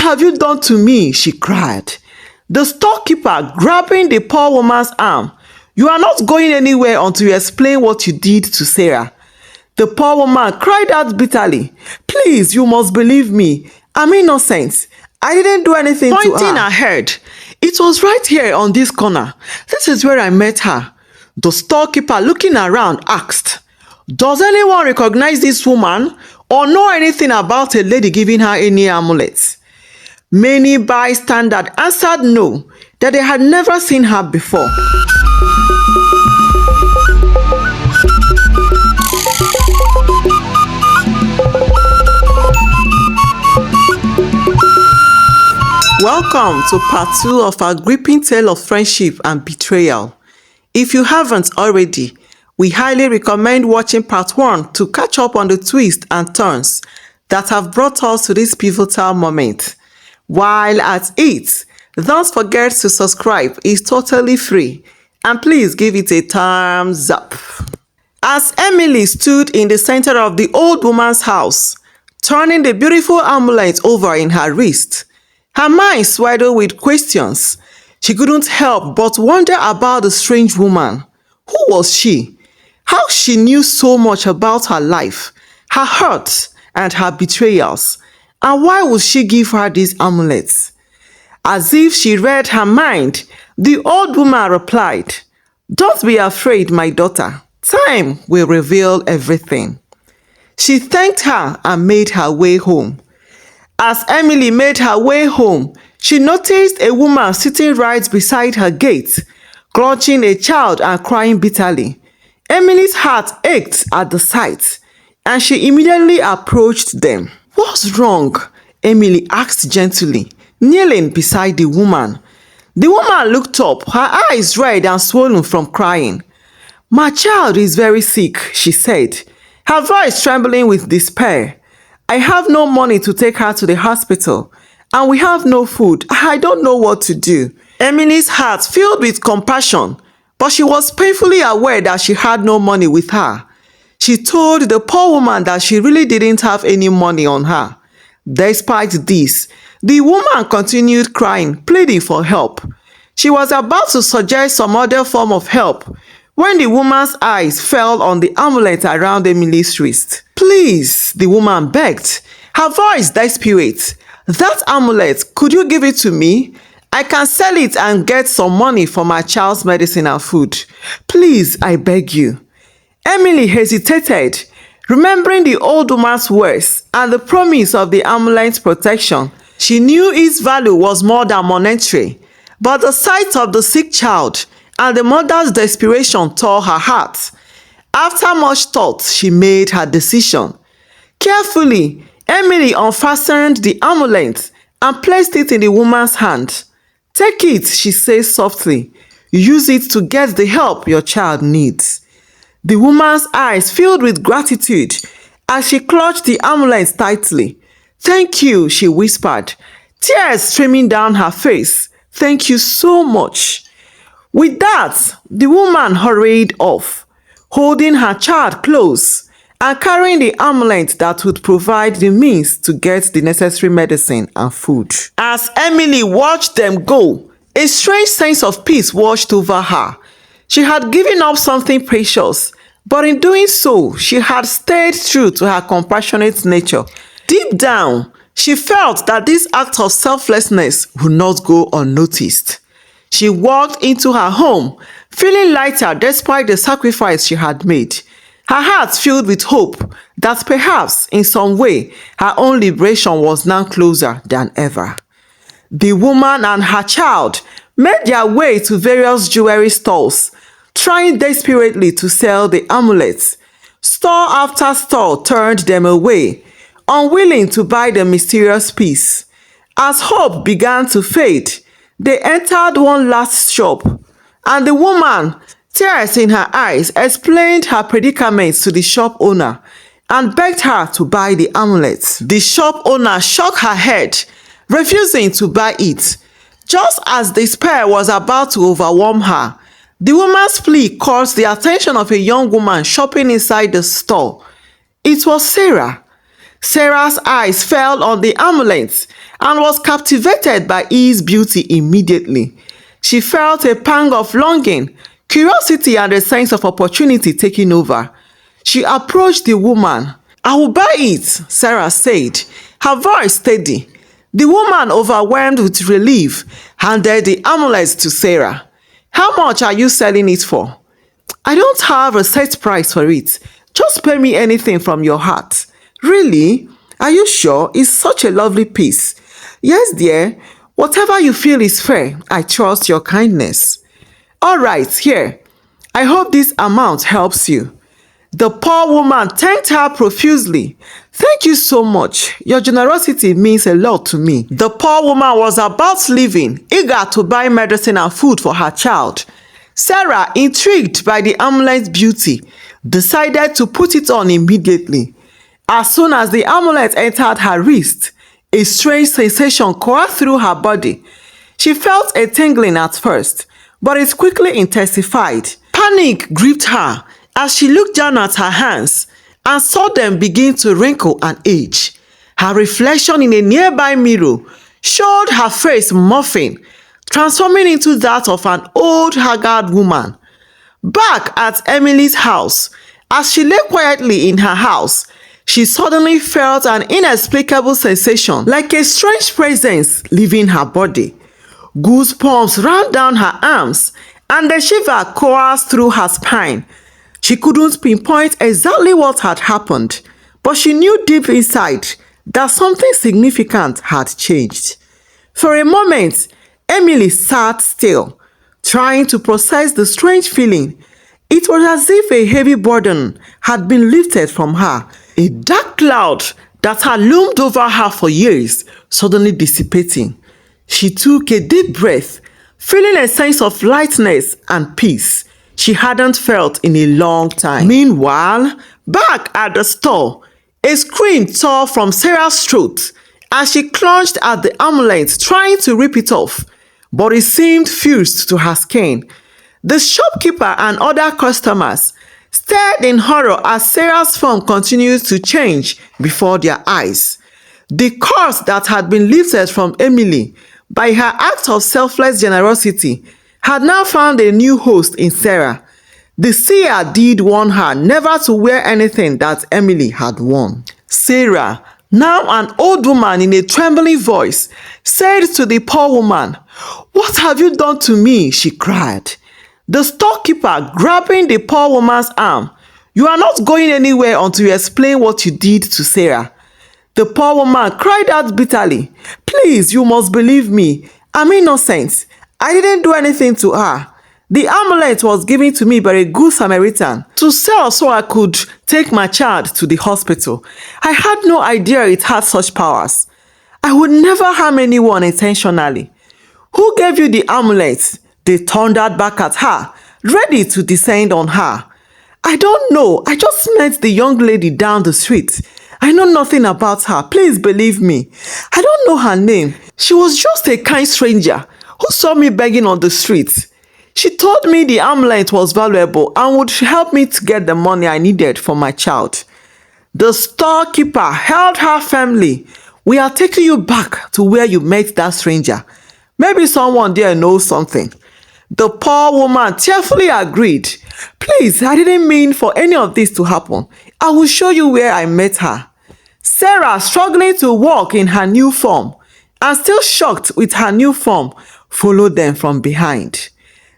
have you done to me?" she cried. The storekeeper grabbing the poor woman's arm. "You are not going anywhere until you explain what you did to Sarah." The poor woman cried out bitterly, "Please, you must believe me. I'm innocent. I didn't do anything to her." Pointing ahead, "It was right here on this corner. This is where I met her." The storekeeper, looking around, asked, "Does anyone recognize this woman or know anything about a lady giving her any amulets?" Many bystanders answered no, that they had never seen her before. Welcome to part 2 of our gripping tale of friendship and betrayal. If you haven't already, we highly recommend watching part 1 to catch up on the twists and turns that have brought us to this pivotal moment. While at it, don't forget to subscribe. It's totally free. And please give it a thumbs up. As Emily stood in the center of the old woman's house, turning the beautiful amulet over in her wrist, her mind swelled with questions. She couldn't help but wonder about the strange woman. Who was she? How she knew so much about her life, her hurts, and her betrayals. And why would she give her these amulets? As if she read her mind, the old woman replied, "Don't be afraid, my daughter. Time will reveal everything." She thanked her and made her way home. As Emily made her way home, she noticed a woman sitting right beside her gate, clutching a child and crying bitterly. Emily's heart ached at the sight, and she immediately approached them. "What's wrong?" Emily asked gently, kneeling beside the woman. The woman looked up, her eyes red and swollen from crying. "My child is very sick," she said, her voice trembling with despair. "I have no money to take her to the hospital, and we have no food. I don't know what to do." Emily's heart filled with compassion, but she was painfully aware that she had no money with her. She told the poor woman that she really didn't have any money on her. Despite this, the woman continued crying, pleading for help. She was about to suggest some other form of help when the woman's eyes fell on the amulet around Emily's wrist. "Please," the woman begged, her voice desperate. "That amulet, could you give it to me? I can sell it and get some money for my child's medicine and food. Please, I beg you." Emily hesitated, remembering the old woman's words and the promise of the amulet's protection. She knew its value was more than monetary, but the sight of the sick child and the mother's desperation tore her heart. After much thought, she made her decision. Carefully, Emily unfastened the amulet and placed it in the woman's hand. "Take it," she said softly. "Use it to get the help your child needs." The woman's eyes filled with gratitude as she clutched the amulet tightly. "Thank you," she whispered, tears streaming down her face. "Thank you so much." With that, the woman hurried off, holding her child close and carrying the amulet that would provide the means to get the necessary medicine and food. As Emily watched them go, a strange sense of peace washed over her. She had given up something precious, but in doing so, she had stayed true to her compassionate nature. Deep down, she felt that this act of selflessness would not go unnoticed. She walked into her home, feeling lighter despite the sacrifice she had made. Her heart filled with hope that perhaps, in some way, her own liberation was now closer than ever. The woman and her child made their way to various jewelry stores, trying desperately to sell the amulets. Store after store turned them away, unwilling to buy the mysterious piece. As hope began to fade, they entered one last shop, and the woman, tears in her eyes, explained her predicament to the shop owner and begged her to buy the amulet. The shop owner shook her head, refusing to buy it. Just as despair was about to overwhelm her, the woman's plea caught the attention of a young woman shopping inside the store. It was Sarah. Sarah's eyes fell on the amulet, and was captivated by his beauty immediately. She felt a pang of longing, curiosity, and a sense of opportunity taking over. She approached the woman. "I will buy it," Sarah said, her voice steady. The woman, overwhelmed with relief, handed the amulet to Sarah. "How much are you selling it for?" "I don't have a set price for it. Just pay me anything from your heart." "Really? Are you sure? It's such a lovely piece." "Yes, dear. Whatever you feel is fair. I trust your kindness." "All right, here. I hope this amount helps you." The poor woman thanked her profusely. "Thank you so much. Your generosity means a lot to me." The poor woman was about leaving, eager to buy medicine and food for her child. Sarah, intrigued by the amulet's beauty, decided to put it on immediately. As soon as the amulet entered her wrist, a strange sensation coursed through her body. She felt a tingling at first, but it quickly intensified. Panic gripped her as she looked down at her hands and saw them begin to wrinkle and age. Her reflection in a nearby mirror showed her face morphing, transforming into that of an old haggard woman. Back at Emily's house, as she lay quietly in her house, she suddenly felt an inexplicable sensation, like a strange presence leaving her body. Goosebumps ran down her arms, and a shiver coursed through her spine. She couldn't pinpoint exactly what had happened, but she knew deep inside that something significant had changed. For a moment, Emily sat still, trying to process the strange feeling. It was as if a heavy burden had been lifted from her, a dark cloud that had loomed over her for years, suddenly dissipating. She took a deep breath, feeling a sense of lightness and peace she hadn't felt in a long time. Meanwhile, back at the store, a scream tore from Sarah's throat as she clutched at the amulet, trying to rip it off, but it seemed fused to her skin. The shopkeeper and other customers stared in horror as Sarah's form continued to change before their eyes. The curse that had been lifted from Emily by her act of selfless generosity had now found a new host in Sarah. The seer did warn her never to wear anything that Emily had worn. Sarah, now an old woman, in a trembling voice, said to the poor woman, "What have you done to me?" she cried. The storekeeper, grabbing the poor woman's arm, "You are not going anywhere until you explain what you did to Sarah." The poor woman cried out bitterly, "Please, you must believe me. I'm innocent. I didn't do anything to her. The amulet was given to me by a good Samaritan to sell so I could take my child to the hospital. I had no idea it had such powers. I would never harm anyone intentionally." "Who gave you the amulet?" They thundered back at her, ready to descend on her. "I don't know. I just met the young lady down the street. I know nothing about her. Please believe me. I don't know her name. She was just a kind stranger who saw me begging on the street. She told me the amulet was valuable and would help me to get the money I needed for my child." The storekeeper held her firmly. "We are taking you back to where you met that stranger. Maybe someone there knows something." The poor woman tearfully agreed. "Please, I didn't mean for any of this to happen. I will show you where I met her." Sarah, struggling to walk in her new form and still shocked with her new form, followed them from behind.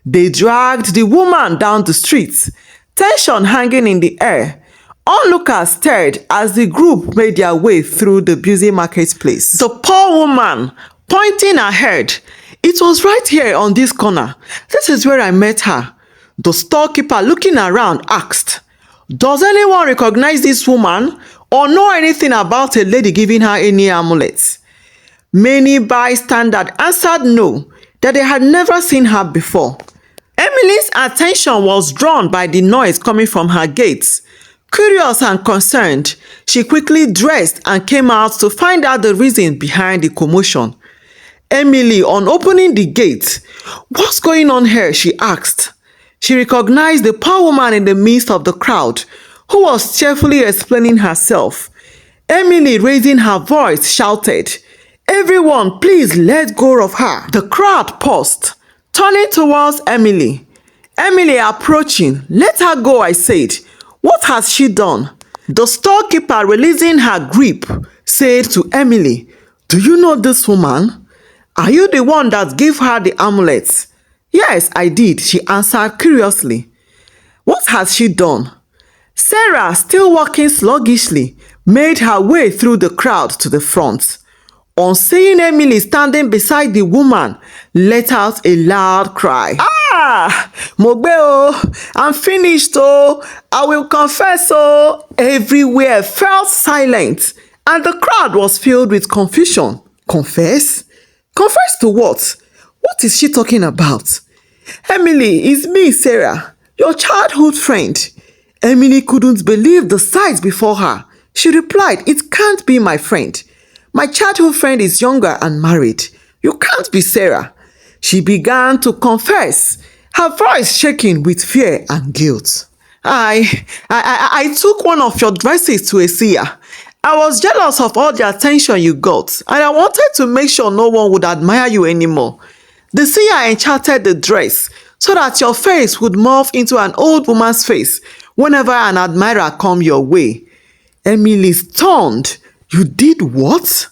They dragged the woman down the street, tension hanging in the air. Onlookers stared as the group made their way through the busy marketplace. The poor woman, pointing ahead, "It was right here on this corner. This is where I met her." The storekeeper, looking around, asked, "Does anyone recognize this woman or know anything about a lady giving her any amulets?" Many bystanders answered no, that they had never seen her before. Emily's attention was drawn by the noise coming from her gates. Curious and concerned, she quickly dressed and came out to find out the reason behind the commotion. Emily, on opening the gate, "What's going on here?" she asked. She recognized the poor woman in the midst of the crowd, who was cheerfully explaining herself. Emily, raising her voice, shouted, Everyone, please let go of her. The crowd paused, turning towards Emily. Emily approaching. Let her go, I said. What has she done? The storekeeper, releasing her grip, said to Emily, do you know this woman? Are you the one that gave her the amulet? Yes, I did, she answered curiously. What has she done? Sarah, still walking sluggishly, made her way through the crowd to the front. On seeing Emily standing beside the woman, let out a loud cry. Ah! Mogbe oh! I'm finished oh! I will confess oh! Everywhere fell silent, and the crowd was filled with confusion. Confess? Confess to what? What is she talking about? Emily, it's me, Sarah, your childhood friend. Emily couldn't believe the sight before her. She replied, it can't be my friend. My childhood friend is younger and married. You can't be Sarah. She began to confess, her voice shaking with fear and guilt. I took one of your dresses to a seer. I was jealous of all the attention you got, and I wanted to make sure no one would admire you anymore. The seer enchanted the dress so that your face would morph into an old woman's face whenever an admirer come your way. Emily stunned. You did what?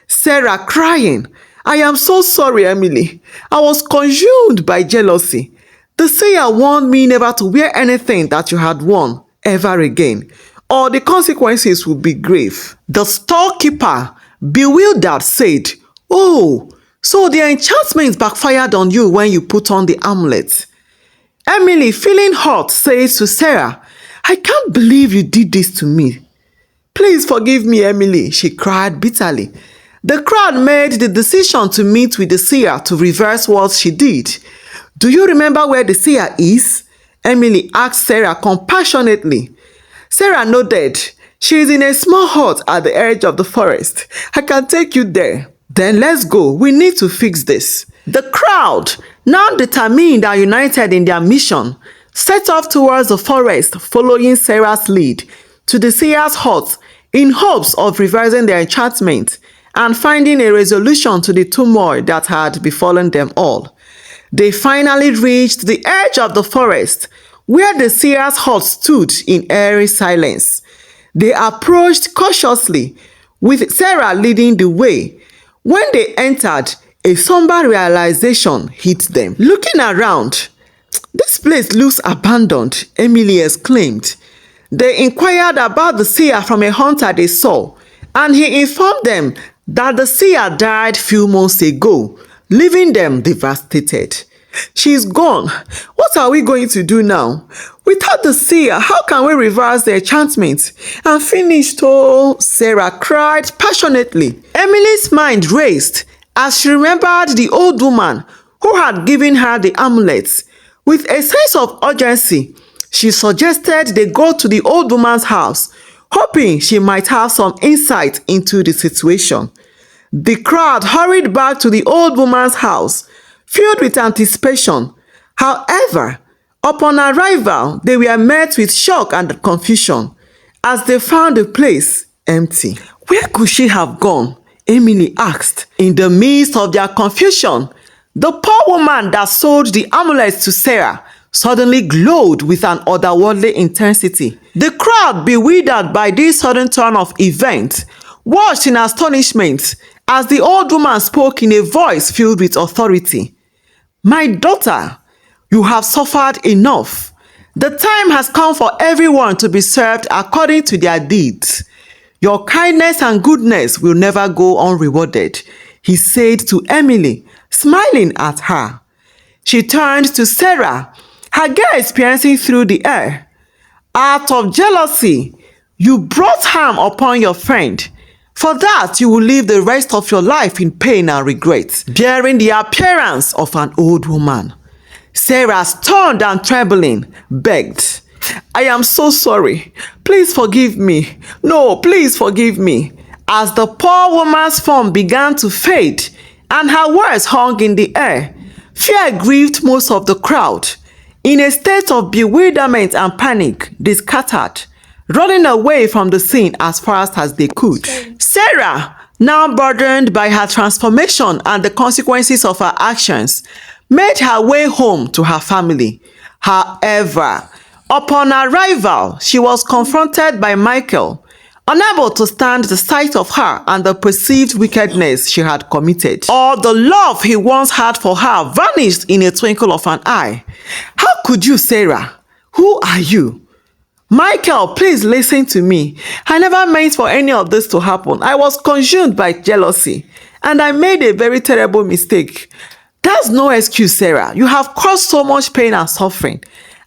Sarah crying. I am so sorry, Emily. I was consumed by jealousy. The seer warned me never to wear anything that you had worn ever again, or the consequences would be grave. The storekeeper, bewildered, said, oh, so the enchantment backfired on you when you put on the amulet. Emily, feeling hurt, says to Sarah, I can't believe you did this to me. Please forgive me, Emily, she cried bitterly. The crowd made the decision to meet with the seer to reverse what she did. Do you remember where the seer is? Emily asked Sarah compassionately. Sarah nodded. She is in a small hut at the edge of the forest. I can take you there. Then let's go. We need to fix this. The crowd, now determined and united in their mission, set off towards the forest, following Sarah's lead to the seer's hut in hopes of reversing their enchantment and finding a resolution to the turmoil that had befallen them all. They finally reached the edge of the forest, where the seer's hut stood in eerie silence. They approached cautiously, with Sarah leading the way. When they entered, a somber realization hit them. Looking around, this place looks abandoned, Emily exclaimed. They inquired about the seer from a hunter they saw, and he informed them that the seer died few months ago, leaving them devastated. She's gone. What are we going to do now? Without the seer, how can we reverse the enchantment? I'm finished, oh, Sarah cried passionately. Emily's mind raced as she remembered the old woman who had given her the amulets. With a sense of urgency, she suggested they go to the old woman's house, hoping she might have some insight into the situation. The crowd hurried back to the old woman's house, filled with anticipation. However, upon arrival, they were met with shock and confusion as they found the place empty. Where could she have gone? Emily asked. In the midst of their confusion, the poor woman that sold the amulets to Sarah suddenly glowed with an otherworldly intensity. The crowd, bewildered by this sudden turn of events, watched in astonishment as the old woman spoke in a voice filled with authority. My daughter, you have suffered enough. The time has come for everyone to be served according to their deeds. Your kindness and goodness will never go unrewarded, he said to Emily, smiling at her. She turned to Sarah, her gaze piercing through the air. Out of jealousy, you brought harm upon your friend. For that, you will live the rest of your life in pain and regret, bearing the appearance of an old woman. Sarah, stunned and trembling, begged, I am so sorry. Please forgive me. No, please forgive me. As the poor woman's form began to fade and her words hung in the air, fear gripped most of the crowd. In a state of bewilderment and panic, they scattered, running away from the scene as fast as they could. Sarah, now burdened by her transformation and the consequences of her actions, made her way home to her family. However, upon arrival, she was confronted by Michael, unable to stand the sight of her and the perceived wickedness she had committed. All the love he once had for her vanished in a twinkle of an eye. How could you, Sarah? Who are you? Michael, please listen to me. I never meant for any of this to happen. I was consumed by jealousy, and I made a very terrible mistake. That's no excuse, Sarah. You have caused so much pain and suffering,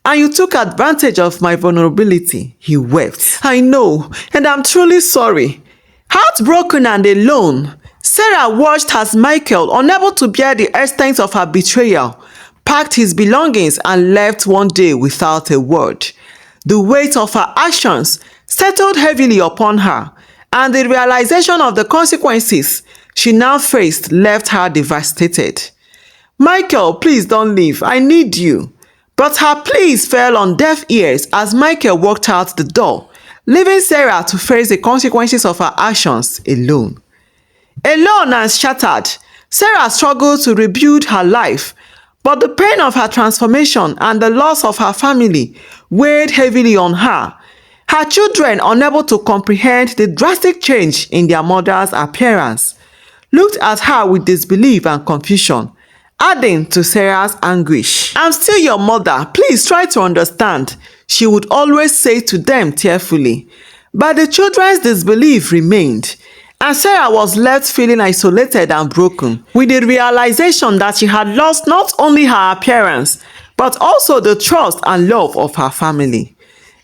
and you took advantage of my vulnerability. He wept. I know, and I'm truly sorry. Heartbroken and alone, Sarah watched as Michael, unable to bear the extent of her betrayal, packed his belongings and left one day without a word. The weight of her actions settled heavily upon her, and the realization of the consequences she now faced left her devastated. Michael, please don't leave. I need you. But her pleas fell on deaf ears as Michael walked out the door, leaving Sarah to face the consequences of her actions alone. Alone and shattered, Sarah struggled to rebuild her life, but the pain of her transformation and the loss of her family weighed heavily on her. Her children, unable to comprehend the drastic change in their mother's appearance, looked at her with disbelief and confusion, adding to Sarah's anguish. I'm still your mother. Please try to understand, she would always say to them tearfully. But the children's disbelief remained, and Sarah was left feeling isolated and broken, with the realization that she had lost not only her appearance, but also the trust and love of her family.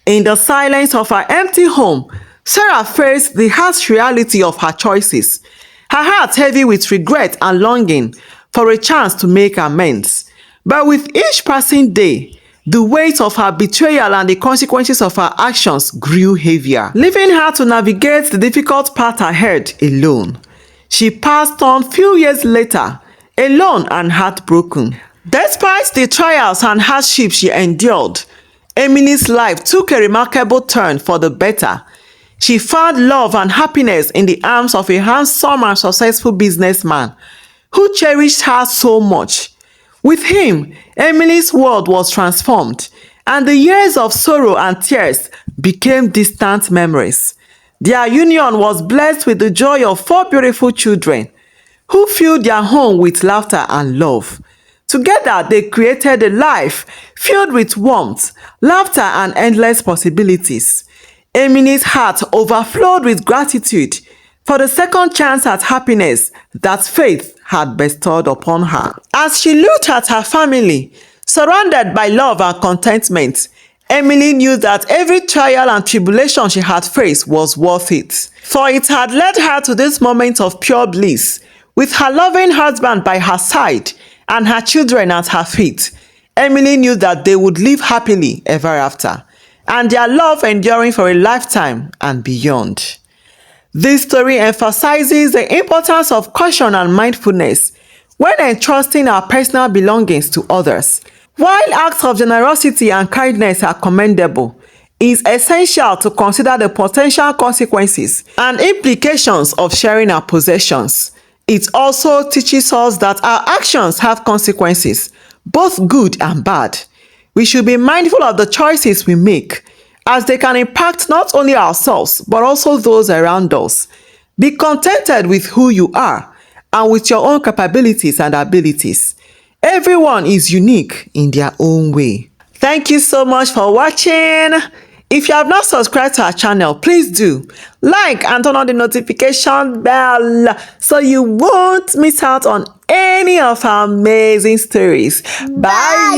In the silence of her empty home, Sarah faced the harsh reality of her choices, her heart heavy with regret and longing for a chance to make amends. But with each passing day, the weight of her betrayal and the consequences of her actions grew heavier, leaving her to navigate the difficult path ahead alone. She passed on few years later, alone and heartbroken. Despite the trials and hardships she endured, Emily's life took a remarkable turn for the better. She found love and happiness in the arms of a handsome and successful businessman who cherished her so much. With him, Emily's world was transformed, and the years of sorrow and tears became distant memories. Their union was blessed with the joy of 4 beautiful children, who filled their home with laughter and love. Together, they created a life filled with warmth, laughter, and endless possibilities. Emily's heart overflowed with gratitude for the second chance at happiness that faith had bestowed upon her. As she looked at her family, surrounded by love and contentment, Emily knew that every trial and tribulation she had faced was worth it, for it had led her to this moment of pure bliss, with her loving husband by her side and her children at her feet. Emily knew that they would live happily ever after, and their love enduring for a lifetime and beyond. This story emphasizes the importance of caution and mindfulness when entrusting our personal belongings to others. While acts of generosity and kindness are commendable, it is essential to consider the potential consequences and implications of sharing our possessions. It also teaches us that our actions have consequences, both good and bad. We should be mindful of the choices we make, as they can impact not only ourselves, but also those around us. Be contented with who you are and with your own capabilities and abilities. Everyone is unique in their own way. Thank you so much for watching. If you have not subscribed to our channel, please do. Like and turn on the notification bell so you won't miss out on any of our amazing stories. Bye.